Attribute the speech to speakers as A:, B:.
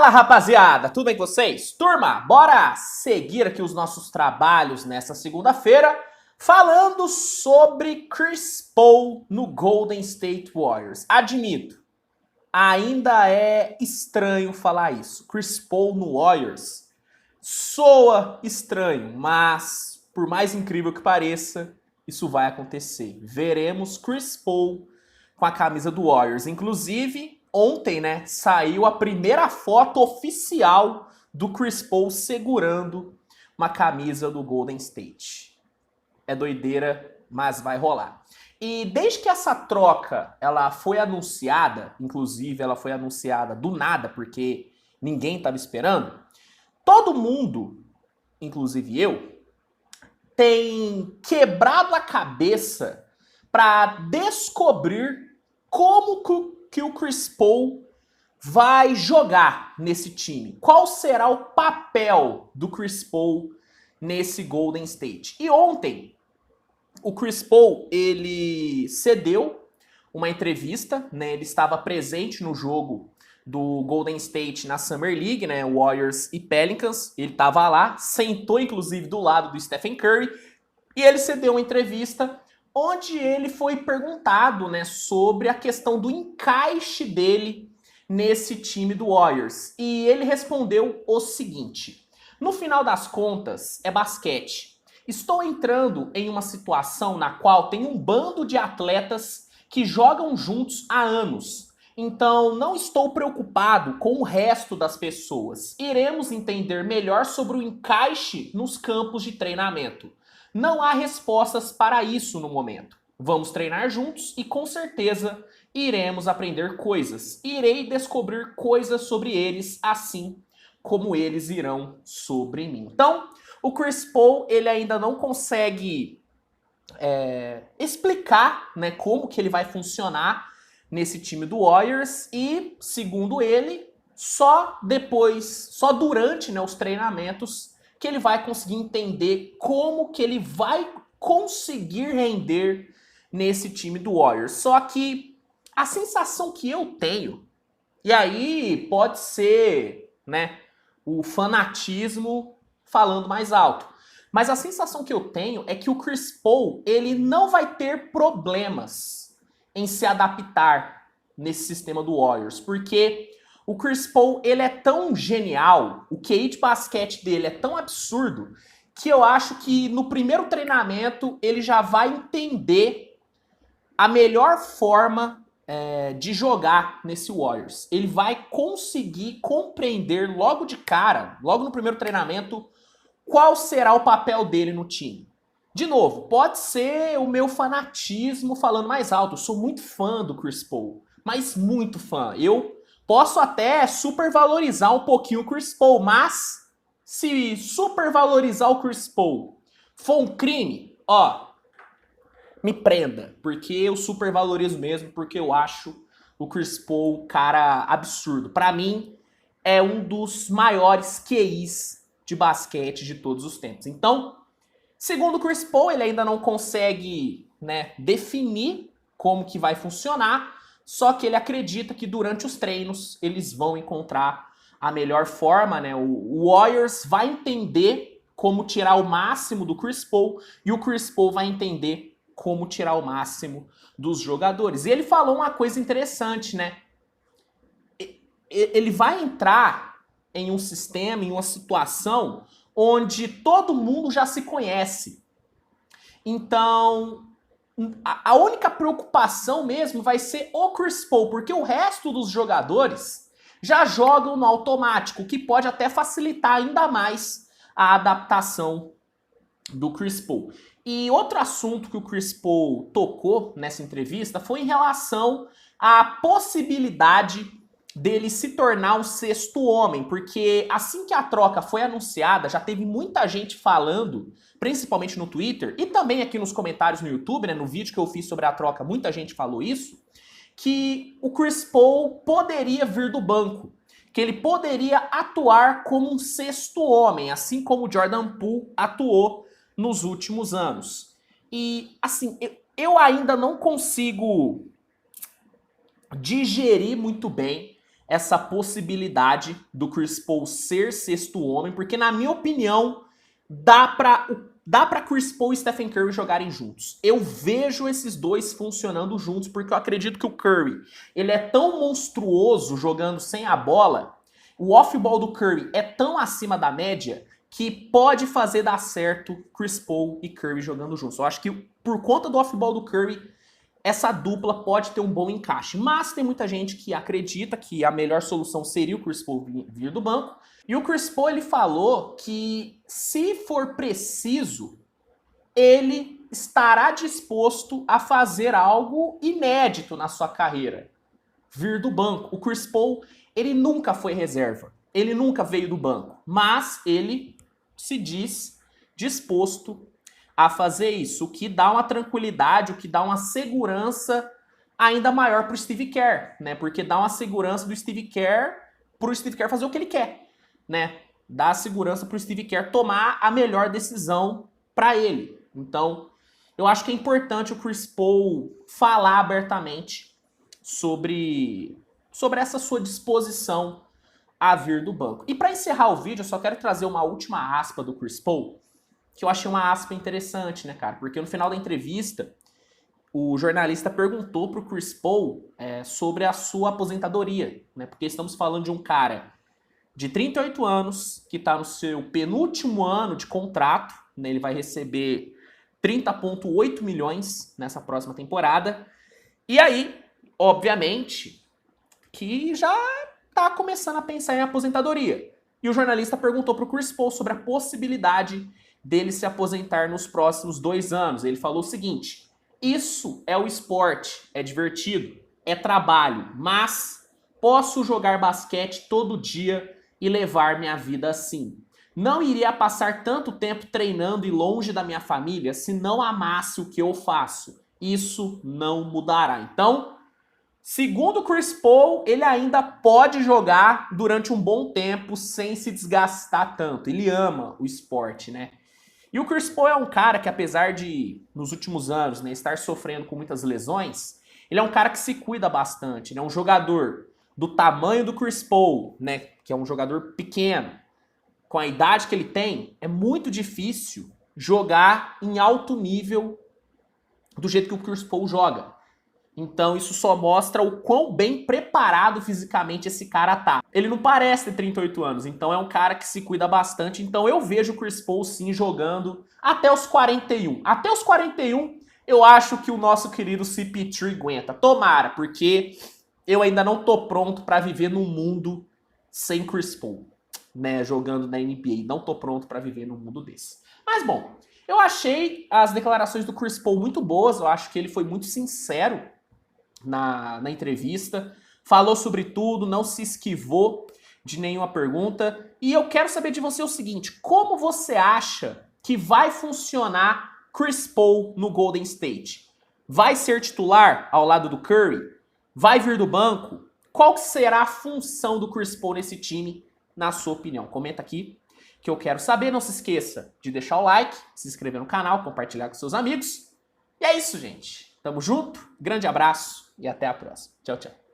A: Fala, rapaziada, tudo bem com vocês? Turma, bora seguir aqui os nossos trabalhos nessa segunda-feira falando sobre Chris Paul no Golden State Warriors. Admito, ainda é estranho falar isso. Chris Paul no Warriors soa estranho, mas por mais incrível que pareça, isso vai acontecer. Veremos Chris Paul com a camisa do Warriors. Inclusive, ontem, né, saiu a primeira foto oficial do Chris Paul segurando uma camisa do Golden State. É doideira, mas vai rolar. E desde que essa troca ela foi anunciada, inclusive ela foi anunciada do nada, porque ninguém estava esperando, todo mundo, inclusive eu, tem quebrado a cabeça para descobrir como que o Chris Paul vai jogar nesse time. Qual será o papel do Chris Paul nesse Golden State? E ontem, o Chris Paul, ele cedeu uma entrevista, né? Ele estava presente no jogo do Golden State na Summer League, né? Warriors e Pelicans. Ele estava lá, sentou inclusive do lado do Stephen Curry, e ele cedeu uma entrevista onde ele foi perguntado, né, sobre a questão do encaixe dele nesse time do Warriors. E ele respondeu o seguinte: no final das contas, é basquete. Estou entrando em uma situação na qual tem um bando de atletas que jogam juntos há anos. Então, não estou preocupado com o resto das pessoas. Iremos entender melhor sobre o encaixe nos campos de treinamento. Não há respostas para isso no momento. Vamos treinar juntos e com certeza iremos aprender coisas. Irei descobrir coisas sobre eles, assim como eles irão sobre mim. Então, o Chris Paul, ele ainda não consegue explicar, né, como que ele vai funcionar nesse time do Warriors e, segundo ele, só durante, né, os treinamentos que ele vai conseguir entender como que ele vai conseguir render nesse time do Warriors. Só que a sensação que eu tenho, e aí pode ser, né, o fanatismo falando mais alto, mas a sensação que eu tenho é que o Chris Paul, ele não vai ter problemas em se adaptar nesse sistema do Warriors, porque o Chris Paul, ele é tão genial, o QI de basquete dele é tão absurdo, que eu acho que no primeiro treinamento ele já vai entender a melhor forma de jogar nesse Warriors. Ele vai conseguir compreender logo de cara, logo no primeiro treinamento, qual será o papel dele no time. De novo, pode ser o meu fanatismo falando mais alto. Eu sou muito fã do Chris Paul, mas muito fã. Eu posso até supervalorizar um pouquinho o Chris Paul, mas se supervalorizar o Chris Paul for um crime, ó, me prenda, porque eu supervalorizo mesmo, porque eu acho o Chris Paul cara absurdo. Pra mim, é um dos maiores QIs de basquete de todos os tempos. Então, segundo o Chris Paul, ele ainda não consegue, né, definir como que vai funcionar, só que ele acredita que durante os treinos eles vão encontrar a melhor forma, né? O Warriors vai entender como tirar o máximo do Chris Paul e o Chris Paul vai entender como tirar o máximo dos jogadores. E ele falou uma coisa interessante, né? Ele vai entrar em um sistema, em uma situação onde todo mundo já se conhece. Então, a única preocupação mesmo vai ser o Chris Paul, porque o resto dos jogadores já jogam no automático, o que pode até facilitar ainda mais a adaptação do Chris Paul. E outro assunto que o Chris Paul tocou nessa entrevista foi em relação à possibilidade dele se tornar um sexto homem, porque assim que a troca foi anunciada, já teve muita gente falando, principalmente no Twitter e também aqui nos comentários no YouTube, né, no vídeo que eu fiz sobre a troca, muita gente falou isso, que o Chris Paul poderia vir do banco, que ele poderia atuar como um sexto homem, assim como o Jordan Poole atuou nos últimos anos. E, assim, eu ainda não consigo digerir muito bem essa possibilidade do Chris Paul ser sexto homem, porque na minha opinião dá pra Chris Paul e Stephen Curry jogarem juntos. Eu vejo esses dois funcionando juntos, porque eu acredito que o Curry, ele é tão monstruoso jogando sem a bola, o off-ball do Curry é tão acima da média, que pode fazer dar certo Chris Paul e Curry jogando juntos. Eu acho que por conta do off-ball do Curry, essa dupla pode ter um bom encaixe. Mas tem muita gente que acredita que a melhor solução seria o Chris Paul vir do banco. E o Chris Paul, ele falou que se for preciso, ele estará disposto a fazer algo inédito na sua carreira. Vir do banco. O Chris Paul, ele nunca foi reserva. Ele nunca veio do banco. Mas ele se diz disposto a fazer isso, o que dá uma tranquilidade, o que dá uma segurança ainda maior pro Steve Kerr, né? Porque dá uma segurança do Steve Kerr pro Steve Kerr fazer o que ele quer, né? Dá a segurança pro Steve Kerr tomar a melhor decisão para ele. Então, eu acho que é importante o Chris Paul falar abertamente sobre essa sua disposição a vir do banco. E para encerrar o vídeo, eu só quero trazer uma última aspa do Chris Paul, que eu achei uma aspa interessante, né, cara? Porque no final da entrevista, o jornalista perguntou pro Chris Paul sobre a sua aposentadoria, né? Porque estamos falando de um cara de 38 anos, que tá no seu penúltimo ano de contrato, né? Ele vai receber 30,8 milhões nessa próxima temporada. E aí, obviamente, que já tá começando a pensar em aposentadoria. E o jornalista perguntou pro Chris Paul sobre a possibilidade dele se aposentar nos próximos 2 anos. Ele falou o seguinte: isso é o esporte, é divertido, é trabalho, mas posso jogar basquete todo dia e levar minha vida assim. Não iria passar tanto tempo treinando e longe da minha família se não amasse o que eu faço. Isso não mudará. Então, segundo o Chris Paul, ele ainda pode jogar durante um bom tempo sem se desgastar tanto. Ele ama o esporte, né? E o Chris Paul é um cara que, apesar de, nos últimos anos, né, estar sofrendo com muitas lesões, ele é um cara que se cuida bastante. Ele é um jogador do tamanho do Chris Paul, né, que é um jogador pequeno. Com a idade que ele tem, é muito difícil jogar em alto nível do jeito que o Chris Paul joga. Então isso só mostra o quão bem preparado fisicamente esse cara tá. Ele não parece ter 38 anos, então é um cara que se cuida bastante. Então eu vejo o Chris Paul sim jogando até os 41. Até os 41 eu acho que o nosso querido CP3 aguenta. Tomara, porque eu ainda não tô pronto pra viver num mundo sem Chris Paul, né, jogando na NBA. Não tô pronto pra viver num mundo desse. Mas bom, eu achei as declarações do Chris Paul muito boas. Eu acho que ele foi muito sincero na entrevista, falou sobre tudo, não se esquivou de nenhuma pergunta. E eu quero saber de você o seguinte: como você acha que vai funcionar Chris Paul no Golden State? Vai ser titular ao lado do Curry? Vai vir do banco? Qual será a função do Chris Paul nesse time, na sua opinião? Comenta aqui que eu quero saber. Não se esqueça de deixar o like, se inscrever no canal, compartilhar com seus amigos. E é isso, gente. Tamo junto, grande abraço e até a próxima. Tchau, tchau.